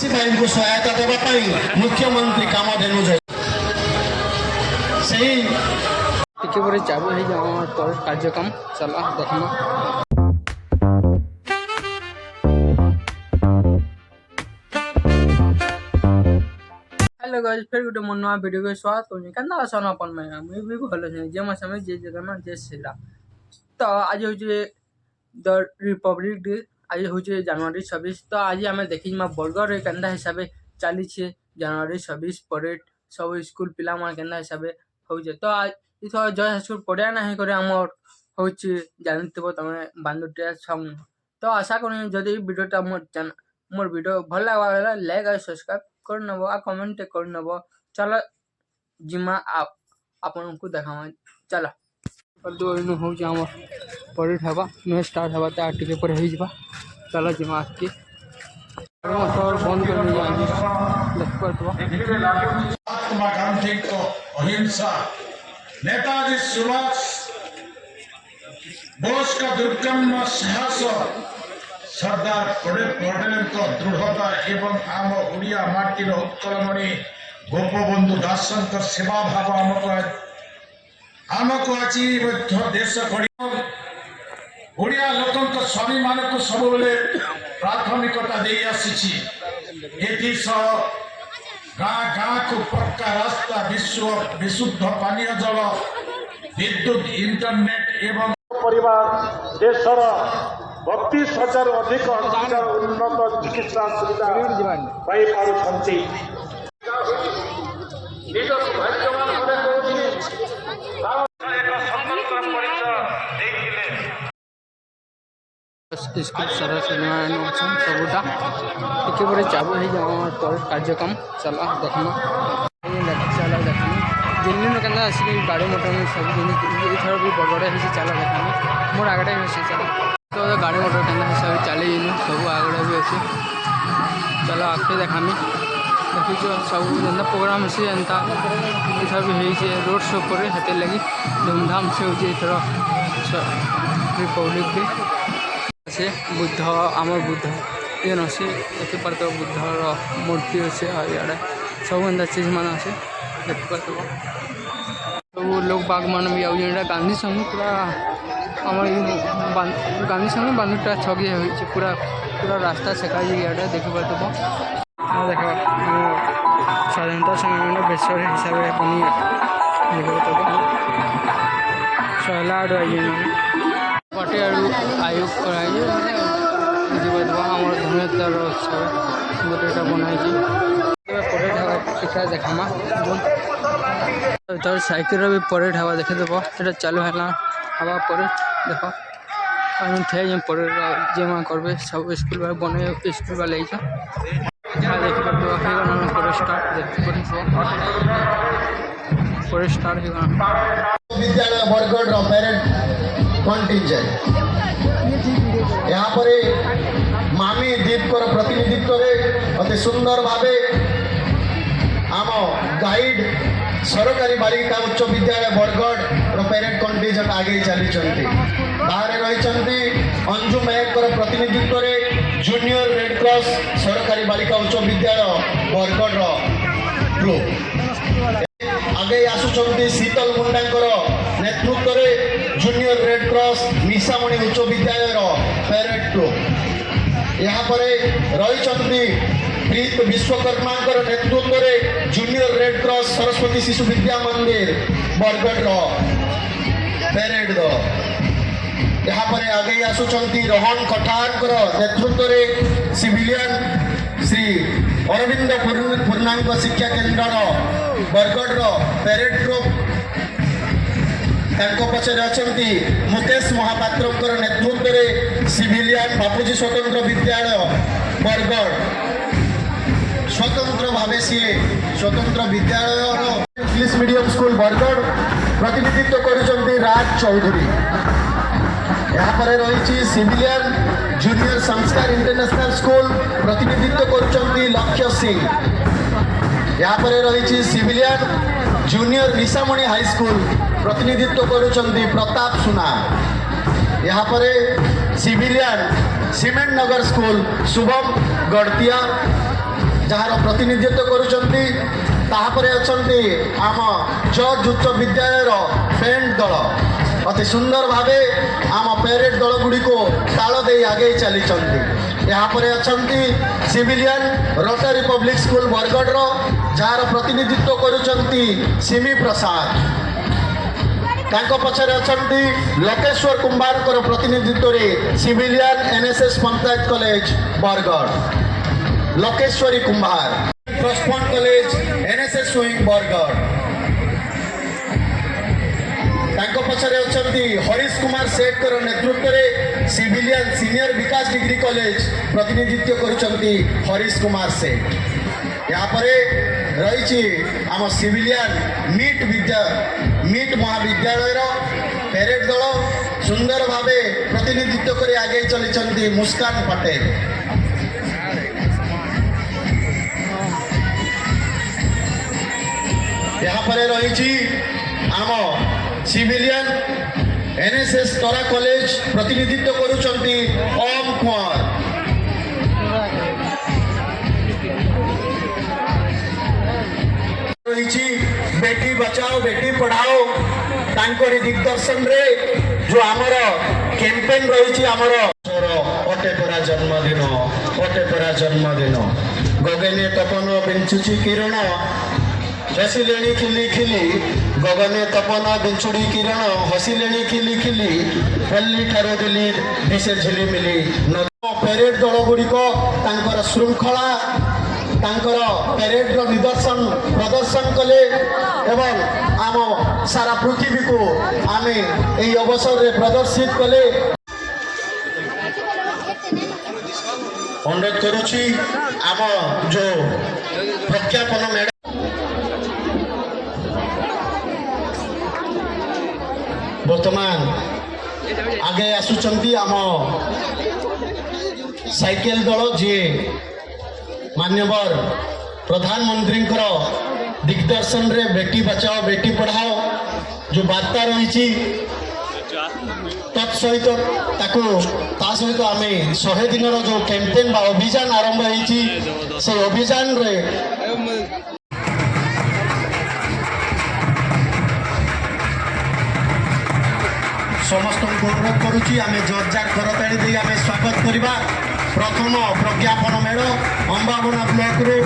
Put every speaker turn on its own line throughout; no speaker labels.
ଚାଷୀ ଭାଇଙ୍କୁ ସହାୟତା ଦେବା ପାଇଁ ମୁଖ୍ୟମନ୍ତ୍ରୀ କାମଧେନୁ ସେହି
ଟିକେ ପରେ ଚାଲୁ ହେଇଯାଉ ଆମର କାର୍ଯ୍ୟକ୍ରମ ଚାଲ ଦେଖମା। हेलो गाइस, फिर गोटे मोर नुआ वीडियो के स्वागत करूँ। केन्ता असन अपन मैं भी भल जे समय जे जगह जय श्रीराम। तो आज हूँ द रिपब्लिक डे, आज हूँ जनवरी 26। तो आज आम देखी बरगढ़ केन्ता हिसाब चली जनवरी 26 परेड सब स्कूल पिला केन्ता हिसाब हो। तो आज इथर जय स्कूल पढ़िया ना कर हूँ जानी तुम बांदुटिया सॉन्ग। तो आशा करें जदि वीडियोटा मोर वीडियो भल लगा लाइक और सब्सक्राइब कर नब आ कमेंट कर नब। चलो जिमा आपन को देखा चल हूँ परेड हवा नुहे स्टार्ट हवा टे पर हो जा। चलो जिमा आके बंद कर
महात्मा गांधी को अहिंसा, नेताजी सुभाष बोस का दुर्गम साहस, सरदार पटेल को दृढ़ता एवं आम ओडिया माटीर उत्कलमणि गोपबंधु दासंकर सेवा भाव आमको आज देश ओडिया लोक स्वामी मान को सब प्राथमिकता दे आसी। गाँ गाँ को पक्का रास्ता, विशुद्ध पानीय जल, विद्युत, इंटरनेट एवं परिवार देशर 32,000 अधिक उन्नत चिकित्सा सुविधा पाई पारुछंती।
स्कूल सदस्य सबूटा टिके पर चालू हो जाओ कार्यक्रम चल देखमा। चल देखा दिल्ली में केन्ता आसिक गाड़ी मोटर सब जिन इथर भी बड़े हो चल देखा मोर आगड़े भी चल। तो गाड़ी मोटर केन्ता हिसाब चली सब आगड़े भी अच्छे। चलो आगे देखामी देखीच सब जेन्ता प्रोग्राम से एंता इथर भी हो रोड शो पर हेते लगी धूमधाम से हो रिपब्लिक डे से बुद्ध आमर बुद्ध ये अच्छे देखी पार बुद्धर मूर्ति अच्छे इे सब एंता चीज मान अच्छे देखी पार सब लोग बाग मान भी आउ गांधी संग पूरा आम गांधी संग बांधुटा छगी पूरा पूरा रास्ता सेका इे देखी पार देख स्वाधीनता संग्राम बेसर हिसाब से बनी देखा सहला आड़ पटे आयोग कराई आम धनुर्धर उत्सव गोटेटा बनाई परेड हवा टीका देखामा। तर साइकिल भी परेड हवा देखे देव ये चालू है हवा परेड देख थे परेड जेमा करबे सब स्कूल बन स्कूल वाले देख परेड स्टार्ट देख परेड स्टार्ट
विद्यालय बरगढ़ पेरेंट कंटिजेंट यहाँ पर मामी दीप को प्रतिनिधित्व अति सुंदर भावे आम गाइड सरकारी बालिका उच्च विद्यालय बरगढ़ पेरेंट कंटिजेंट आगे चली बाहर रही अंजु महक प्रतिनिधित्व जूनियर रेड क्रॉस सरकारी बालिका उच्च विद्यालय बरगढ़ ग्रुप आगे आसुचंती शीतल मुंडा नेतृत्व में जूनियर रेड क्रॉस निशामणि उच्च विद्यालय पेरेड ग्रुप यहाँ पर रही प्रीत विश्वकर्मा नेतृत्व में junior red cross Saraswati Shishu Vidya मंदिर बरगढ़ पेरेड यहाँ पर आगे आसुचंती रोहन कठार नेतृत्व में सिविलियन श्री अरविंद पूर्णांग शिक्षा केन्द्र बरगढ़ पेरेड ग्रुप पचर अच्छा मुकेश महापात्र नेतृत्व में सिविलियन बापूजी स्वतंत्र विद्यालय बरगढ़ स्वतंत्र भाव सी स्वतंत्र विद्यालय इंग्लिश मीडियम स्कूल बरगढ़ प्रतिनिधित्व कर राज चौधरी। यहाँ पर रही सिविलियन जूनियर संस्कार इंटरनेशनल स्कूल प्रतिनिधित्व कर लक्ष्य सिंह। यहाँ पर रही सिविलियन जूनियर निशामणि हाई स्कूल प्रतिनिधित्व कर प्रताप सुना। यहाँ पर सिविलियन सीमेंट नगर स्कूल शुभम गड़तिया ଯାହାର ପ୍ରତିନିଧିତ୍ୱ କରୁଛନ୍ତି। ତାପରେ ଅଛନ୍ତି ଆମ ଜର୍ଜ ଉଚ୍ଚ ବିଦ୍ୟାଳୟର ବ୍ୟାଣ୍ଡ ଦଳ। ଅତି ସୁନ୍ଦର ଭାବେ ଆମ ପ୍ୟାରେଡ୍ ଦଳ ଗୁଡ଼ିକୁ ତାଳ ଦେଇ ଆଗେଇ ଚାଲିଛନ୍ତି। ଏହାପରେ ଅଛନ୍ତି ସିଭିଲିଆନ୍ ରୋଟାରୀ ପବ୍ଲିକ୍ ସ୍କୁଲ ବରଗଡ଼ର, ଯାହାର ପ୍ରତିନିଧିତ୍ୱ କରୁଛନ୍ତି ସିମି ପ୍ରସାଦ। ତାଙ୍କ ପଛରେ ଅଛନ୍ତି ଲକେଶ୍ୱର କୁମ୍ଭାରଙ୍କର ପ୍ରତିନିଧିତ୍ୱରେ civilian NSS panchayat college Bargarh, Lakeshwari Kumbhar. ପ୍ରସ୍ପନ୍ କଲେଜ NSS ୱିଙ୍ଗ ବରଗଡ଼। ତାଙ୍କ ପଛରେ ଅଛନ୍ତି ହରିଶ କୁମାର ସେଠଙ୍କର ନେତୃତ୍ୱରେ civilian senior Bikash degree college, ପ୍ରତିନିଧିତ୍ୱ କରୁଛନ୍ତି ହରିଶ କୁମାର ସେଠ। ଏହାପରେ ରହିଛି ଆମ ସିଭିଲିଆନ୍ ମିଟ୍ ମହାବିଦ୍ୟାଳୟର ପ୍ୟାରେଡ୍ ଦଳ, ସୁନ୍ଦର ଭାବେ ପ୍ରତିନିଧିତ୍ୱ କରି ଆଗେଇ ଚଲିଛନ୍ତି ମୁସ୍କାନ ପଟେଲ। ଏହାପରେ ରହିଛି ଆମ ସିଭିଲିଆନ୍ NSS ତରା କଲେଜ, ପ୍ରତିନିଧିତ୍ୱ କରୁଛନ୍ତି ଓମ୍ କୁମାର। ରହିଛି ବେଟି ବଚାଓ ବେଟି ପଢାଓ, ତାଙ୍କରି ଦିଗଦର୍ଶନରେ ଯୋଉ ଆମର କ୍ୟାମ୍ପେନ୍ ରହିଛି ଆମର ଅଟେ ପରା ଜନ୍ମଦିନ, ଅଟେ ପରା ଜନ୍ମଦିନ, ଗଗନେ ତପନ ବିଞ୍ଚୁଛି କିରଣ, ହସିଲେଣି ଖିଲି ଖିଲି, ଗଗନେ ତପନ ବିଞ୍ଚୁଡ଼ି କିରଣ, ହସିଲେଣି ଖିଲି ଖିଲି, ପଲ୍ଲୀ ଠାରୁ ଦିଲ୍ଲୀ ଦିଶେ ଝିଲିମିଲି। ପ୍ୟାରେଡ୍ ଦଳ ଗୁଡ଼ିକ ତାଙ୍କର ଶୃଙ୍ଖଳା, ତାଙ୍କର ପ୍ୟାରେଡ୍ର ପ୍ରଦର୍ଶନ କଲେ ଏବଂ ଆମ ସାରା ପୃଥିବୀକୁ ଆମେ ଏହି ଅବସରରେ ପ୍ରଦର୍ଶିତ କଲେ। ଅନୁରୋଧ କରୁଛି ଆମ ଯୋଉ ପ୍ରଜ୍ଞାପନ ମେଢ଼ ବର୍ତ୍ତମାନ ଆଗେ ଆସୁଛନ୍ତି ଆମ ସାଇକେଲ ଦଳ, ଯିଏ ମାନ୍ୟବର ପ୍ରଧାନମନ୍ତ୍ରୀଙ୍କର ଦିଗଦର୍ଶନରେ ବେଟି ବଚାଓ ବେଟି ପଢ଼ାଓ ଯେଉଁ ବାର୍ତ୍ତା ରହିଛି ତା ସହିତ ଆମେ 100 ଦିନର ଯେଉଁ କ୍ୟାମ୍ପେନ୍ ବା ଅଭିଯାନ ଆରମ୍ଭ ହେଇଛି, সেই ଅଭିଯାନରେ ସମସ୍ତଙ୍କୁ ଅନୁରୋଧ କରୁଛି ଆମେ ଜୋରଦାର କରତାଳି ଦେଇ ଆମେ ସ୍ୱାଗତ କରିବା। ପ୍ରଥମ ପ୍ରଜ୍ଞାପନ ମେଢ଼ ଅମ୍ବାବନା ବ୍ଲକରୁ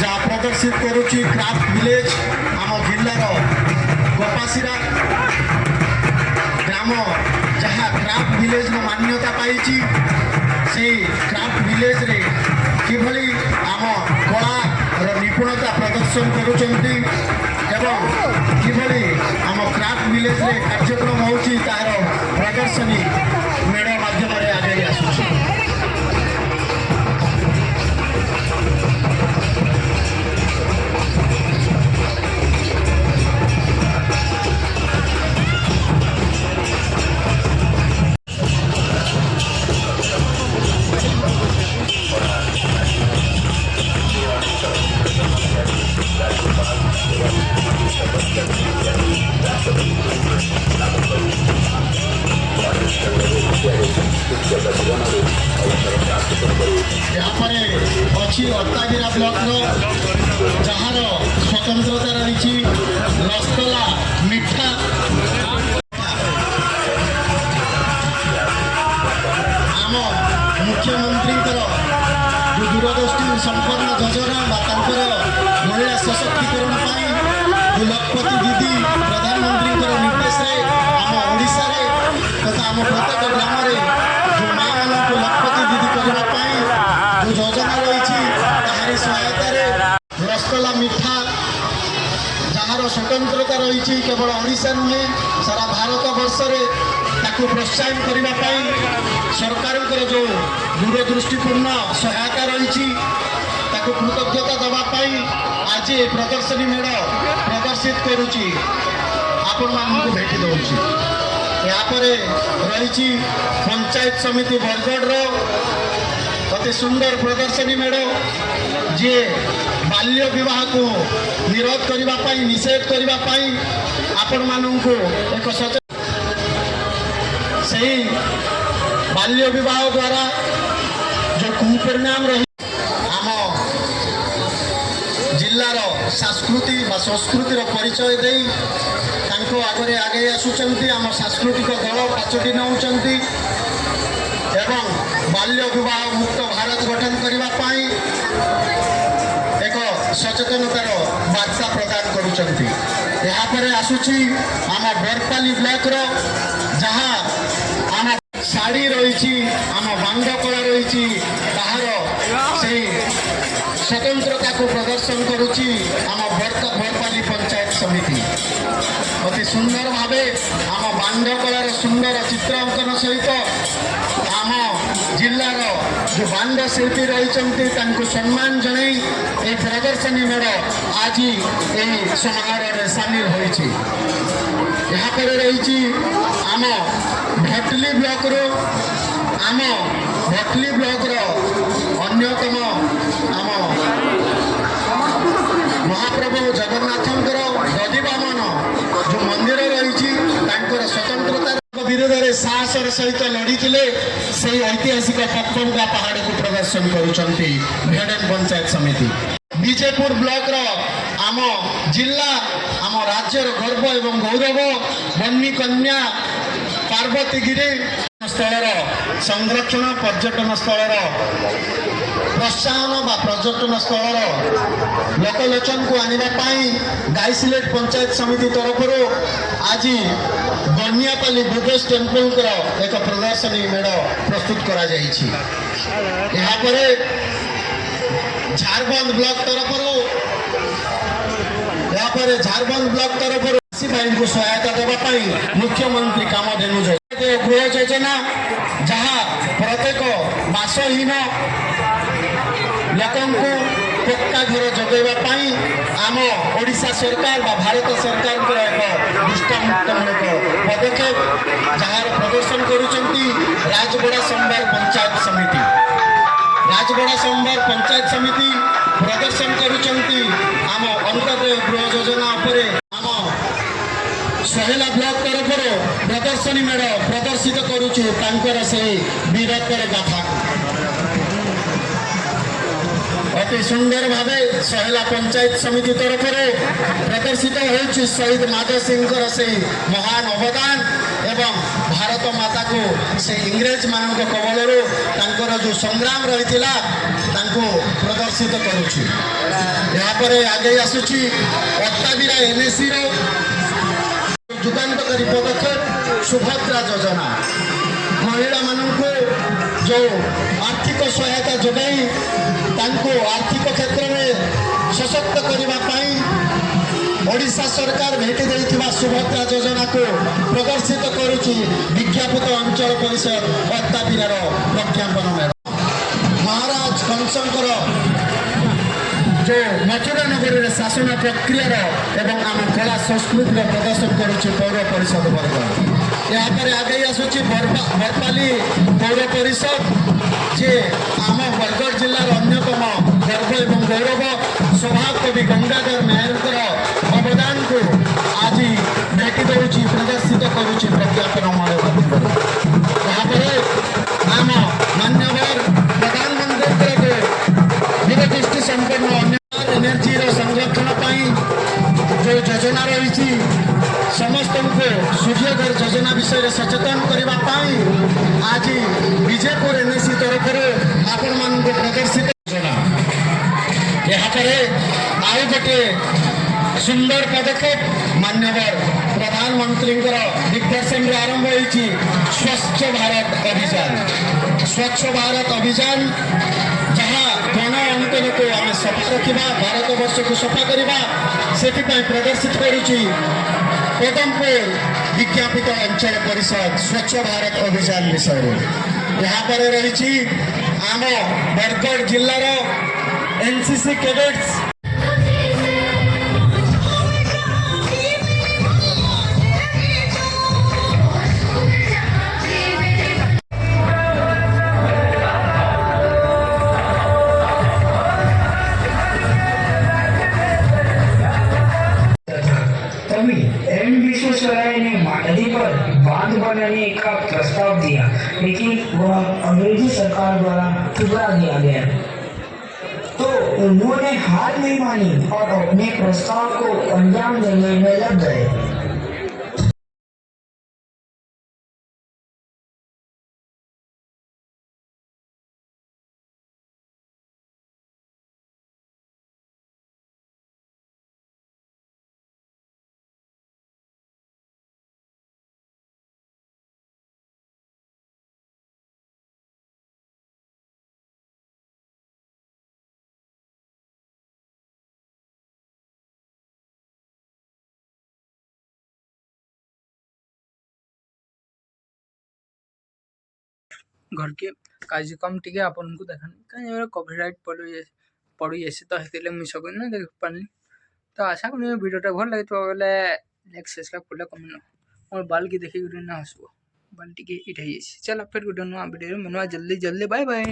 ଯାହା ପ୍ରଦର୍ଶିତ କରୁଛି କ୍ରାଫ୍ଟ ଭିଲେଜ, ଆମ ଜିଲ୍ଲାର ଗୋପାସିରା ଗ୍ରାମ ଯାହା କ୍ରାଫ୍ଟ ଭିଲେଜର ମାନ୍ୟତା ପାଇଛି, ସେଇ କ୍ରାଫ୍ଟ ଭିଲେଜରେ କିଭଳି ଆମ କଳାର ନିପୁଣତା ପ୍ରଦର୍ଶନ କରୁଛନ୍ତି ଏବଂ କିଭଳି ଆମ କ୍ରାଫ୍ଟ ଭିଲେଜରେ କାର୍ଯ୍ୟକ୍ରମ ହେଉଛି ତାହାର ପ୍ରଦର୍ଶନୀ ମେଢ଼ ମାଧ୍ୟମରେ ଆଗେଇ ଆସୁଛି। ଏହାପରେ ଅଛି ଅର୍ତ୍ତାଗିରା ବ୍ଲକର, ଯାହାର ସ୍ୱତନ୍ତ୍ରତା ରହିଛି ରସଗୋଲା ମିଠା। ଆମ ମୁଖ୍ୟମନ୍ତ୍ରୀଙ୍କର ଯେଉଁ ଦୂରଦୃଷ୍ଟି ସମ୍ପନ୍ନ ଯୋଜନା ବା ତାଙ୍କର ମହିଳା ସଶକ୍ତିକରଣ ପାଇଁ ଯେଉଁ ଲକ୍ଷପତି ଦିଦି ପ୍ରଧାନମନ୍ତ୍ରୀଙ୍କର ନିର୍ଦ୍ଦେଶରେ ଆମ ଓଡ଼ିଶାରେ ତଥା ଆମ ପ୍ରତ୍ୟେକ ଗ୍ରାମରେ ଯେଉଁ ମାଆମାନଙ୍କୁ ଲକ୍ଷପତି ଦିଦି କରିବା ପାଇଁ ଯେଉଁ ଯୋଜନା ରହିଛି, ତାହାରି ସହାୟତାରେ ରସଗୋଲା ମିଠା ଯାହାର ସ୍ୱତନ୍ତ୍ରତା ରହିଛି କେବଳ ଓଡ଼ିଶା ନୁହେଁ ସାରା ଭାରତ ବର୍ଷରେ, ତାକୁ ପ୍ରୋତ୍ସାହନ କରିବା ପାଇଁ ସରକାରଙ୍କର ଯେଉଁ ଦୂରଦୃଷ୍ଟିପୂର୍ଣ୍ଣ ସହାୟତା ରହିଛି, ତାକୁ କୃତଜ୍ଞତା ଦେବା ପାଇଁ ଆଜି ପ୍ରଦର୍ଶନୀ ମେଢ଼ ପ୍ରଦର୍ଶିତ କରୁଛି, ଆପଣମାନଙ୍କୁ ଭେଟି ଦେଉଛି। ଏହାପରେ ରହିଛି ପଞ୍ଚାୟତ ସମିତି ବରଗଡ଼ର ଅତି ସୁନ୍ଦର ପ୍ରଦର୍ଶନୀ ମେଢ଼, ଯିଏ ବାଲ୍ୟ ବିବାହକୁ ନିରୋଧ କରିବା ପାଇଁ, ନିଷେଧ କରିବା ପାଇଁ ଆପଣମାନଙ୍କୁ ଏକ ସେହି ବାଲ୍ୟ ବିବାହ ଦ୍ୱାରା ଯେଉଁ କୁପରିଣାମ ରହି ଆମ जिल्लार संस्कृति संस्कृतिर परिचय दे आगे आगे आसुचंती आम सांस्कृतिक दल पाचटी नौचंती एवं बाल्य विवाह मुक्त भारत गठन करने एक सचेतनतार वार्ता प्रदान करुचंती। यापर आसुची आम बरपाली ब्लॉक रो जहाँ आम शाढ़ी रही आम बांग कला रही ताहार से स्वतंत्रता को प्रदर्शन करुची आम बरपाली पंचायत समिति अति सुंदर भावे आम बांग कलार सुंदर चित्र अंकन सहित आम जिलार जो बांग शिल्पी रही सम्मान जन ये प्रदर्शनी मेढ़ आज यही समारोह में सामिल होती रही आम भटली ब्लॉक अन्यतम आम महाप्रभु जगन्नाथंकर दधिवामन जो मंदिर रही स्वतंत्रता विरोध में साहसर सहित लड़ी से ऐतिहासिक पक्का पहाड़ को प्रदर्शन करुँच भेडेन पंचायत समिति विजयपुर ब्लॉक आम जिला आम राज्यर गर्व एवं गौरव बन्नी कन्या पार्वतीगिरी स्थल संरक्षण पर्यटन स्थल प्रोत्साहन बा पर्यटन स्थल लोकलोचन को आने गाईसिलेट पंचायत समिति तरफ आज गनियापाली बुद्धेश टेम्पल एक प्रदर्शनी मेढ़ प्रस्तुत करा झारबंद ब्लॉक तरफ भाई को सहायता देवाई मुख्यमंत्री कामधेनु गृह योजना जहाँ प्रत्येक बासहीन लोक पक्का घर जगैवाई आम ओडिशा सरकार बा भारत सरकार एक दृष्टामुक्तमूलक पदक्षेप जार प्रदर्शन करुचंती राजगड़ा संभार पंचायत समिति प्रदर्शन करुचंती आम अंत्योदय गृह योजना उपरे आम सहेला ब्लॉक तरफ प्रदर्शनी मेढ़ प्रदर्शित करुचु तांकर से वीरत्वर गाथा अति सुंदर भावे सहेला पंचायत समिति तरफ प्रदर्शित होउछि शहीद माधव सिंह से महान अवदान एवं भारत माता को से इंग्रेज मान कबल जो संग्राम रही प्रदर्शित करुछि। यापर आगे आसुछि अट्टाबिरा एनएसी जुगान्तकारी पदक्षेप सुभद्रा योजना महिला मानू जो आर्थिक सहायता जोगाई आर्थिक क्षेत्र में सशक्त करने ओडिशा सरकार भेटी देथिबा सुभद्रा योजना को प्रदर्शित करुछि विज्ञापित अंचल परिषद अट्टाबिरार प्रज्ञापन मेढ़ महाराज कंसंकर जो मथुरा नगर में शासन प्रक्रियार एवं आम कला संस्कृति प्रदर्शन करुच्छे पौर परिषद वर्ग। यहाँ आगे आसूची बरपाली पौर परिषद जे आम बरगढ़ जिलार अन्यतम गर्व एवं गौरव स्वभाव कवि गंगाधर मेहर अवदान को आज भेटी दूसरी प्रदर्शित करुच्छे प्रज्ञापन यहाँ आम मान्यवर प्रधानमंत्री दूरदृष्टि संपन्न एनर्जी संरक्षण जो योजना रही समस्त को सूर्योदय योजना विषय सचेतन करने आज विजयपुर एनएसी तरफ आपण मान प्रदर्शित योजना यहाँ आउ गोटे सुंदर पदक्षेप मान्यवर प्रधानमंत्री दिग्दर्शन आरंभ होती स्वच्छ भारत अभियान जहाँ गण अंकन को आम सफा रखा भारत वर्ष को सफा करवा से प्रदर्शित करुच्ची पदमपुर विज्ञापित अंचल परिषद स्वच्छ भारत अभियान विषय यहाँ पर रही आम बरगढ़ जिलार एनसीसी कैडेट्स
विश्वेश्वरैया ने नदी पर बांध बनाने का प्रस्ताव दिया, लेकिन वह अंग्रेजी सरकार द्वारा ठुकरा दिया गया। तो उन्होंने हार नहीं मानी और अपने प्रस्ताव को अंजाम देने में लग गए।
घर के कार्यक्रम टिके आपको देखानी कहीं कॉपीराइट पड़ी जाए तो हेतु मिस ना देख पानी। तो आशा करूँ वीडियोटा भल लगे तो लाइक सब्सक्राइब कर कमेंट मोर बाल की देखिक ना हसब बाल टी इटा चल फिर गोटे नुआ वीडियो में जल्दी जल्दी बाय बाय।